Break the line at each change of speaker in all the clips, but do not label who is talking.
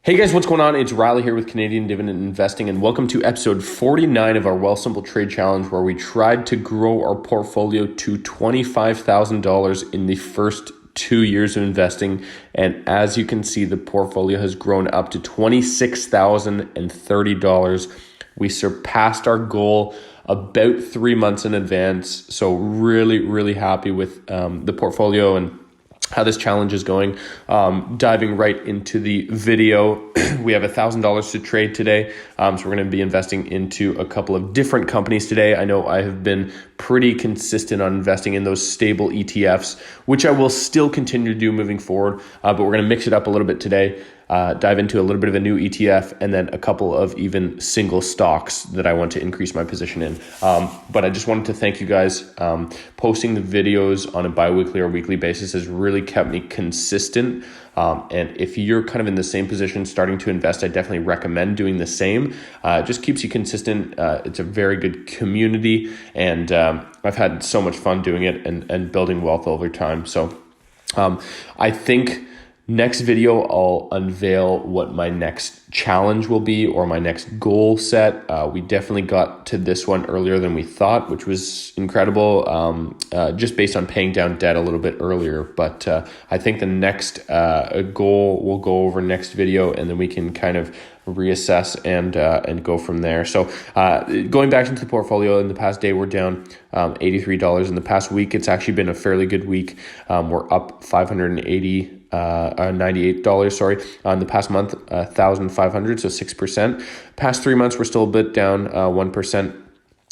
Hey guys, what's going on? It's Riley here with Canadian Dividend Investing, and welcome to episode 49 of our Wealthsimple Trade Challenge, where we tried to grow our portfolio to $25,000 in the first 2 years of investing. And as you can see, the portfolio has grown up to $26,030. We surpassed our goal about 3 months in advance. So really happy with the portfolio and how this challenge is going. Diving right into the video, we have $1,000 to trade today. So we're going to be investing into a couple of different companies today. I know I have been pretty consistent on investing in those stable ETFs, which I will still continue to do moving forward. But we're going to mix it up a little bit today. Dive into a little bit of a new ETF and then a couple of even single stocks that I want to increase my position in. But I just wanted to thank you guys. Posting the videos on a bi-weekly or weekly basis has really kept me consistent. And if you're kind of in the same position starting to invest, I definitely recommend doing the same. It just keeps you consistent. It's a very good community, and I've had so much fun doing it and building wealth over time. So I think next video, I'll unveil what my next challenge will be or my next goal set. We definitely got to this one earlier than we thought, which was incredible, just based on paying down debt a little bit earlier. But I think the next goal we'll go over next video, and then we can kind of reassess and go from there. So going back into the portfolio, in the past day, we're down $83. In the past week, it's actually been a fairly good week. We're up $98, sorry. On the past month, 1,500, so 6%. Past 3 months, we're still a bit down 1%.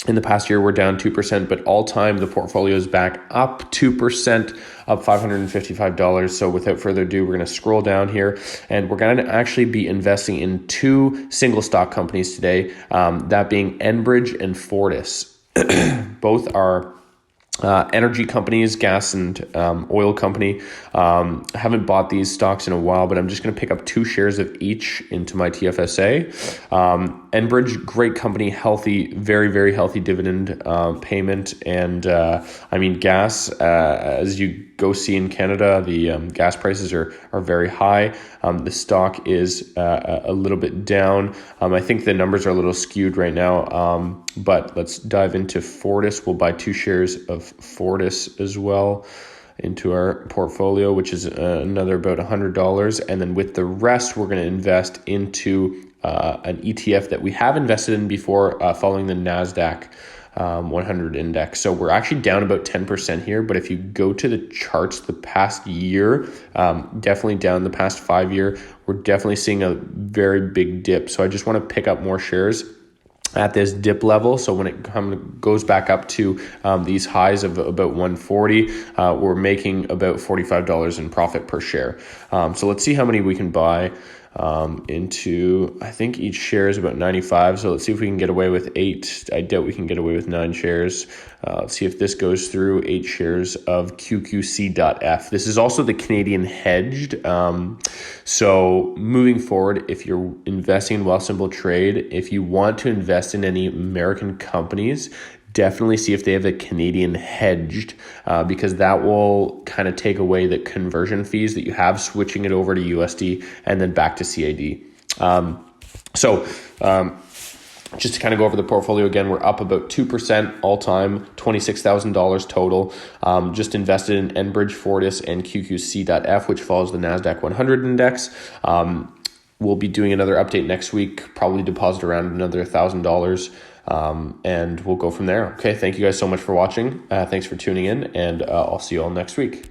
In the past year, we're down 2%, but all time, the portfolio is back up 2%, up $555. So without further ado, we're going to scroll down here, and we're going to actually be investing in two single stock companies today, that being Enbridge and Fortis. Both are energy companies, gas and oil company. I haven't bought these stocks in a while, but I'm just going to pick up 2 shares of each into my TFSA. Enbridge, great company, healthy, very healthy dividend payment. And I mean, gas, as you go see in Canada, the gas prices are very high. The stock is a little bit down. I think the numbers are a little skewed right now, but let's dive into Fortis. We'll buy 2 shares of Fortis as well into our portfolio, which is another about $100. And then with the rest, we're going to invest into an ETF that we have invested in before, following the NASDAQ 100 index. So we're actually down about 10% here, but if you go to the charts the past year, definitely down the past 5 year, we're definitely seeing a very big dip. So I just want to pick up more shares at this dip level. So when it goes back up to these highs of about 140, we're making about $45 in profit per share. So let's see how many we can buy into, I think each share is about 95. So let's see if we can get away with 8. I doubt we can get away with 9 shares. Let's see if this goes through. 8 shares of QQC.F. This is also the Canadian hedged. So moving forward, if you're investing in Wealthsimple Trade, if you want to invest in any American companies, definitely see if they have a Canadian hedged, because that will kind of take away the conversion fees that you have switching it over to USD and then back to CAD. Just to kind of go over the portfolio again, we're up about 2% all time, $26,000 total. Just invested in Enbridge, Fortis, and QQC.F, which follows the NASDAQ 100 index. We'll be doing another update next week, probably deposit around another $1,000. And we'll go from there. Okay, thank you guys so much for watching. Thanks for tuning in, and I'll see you all next week.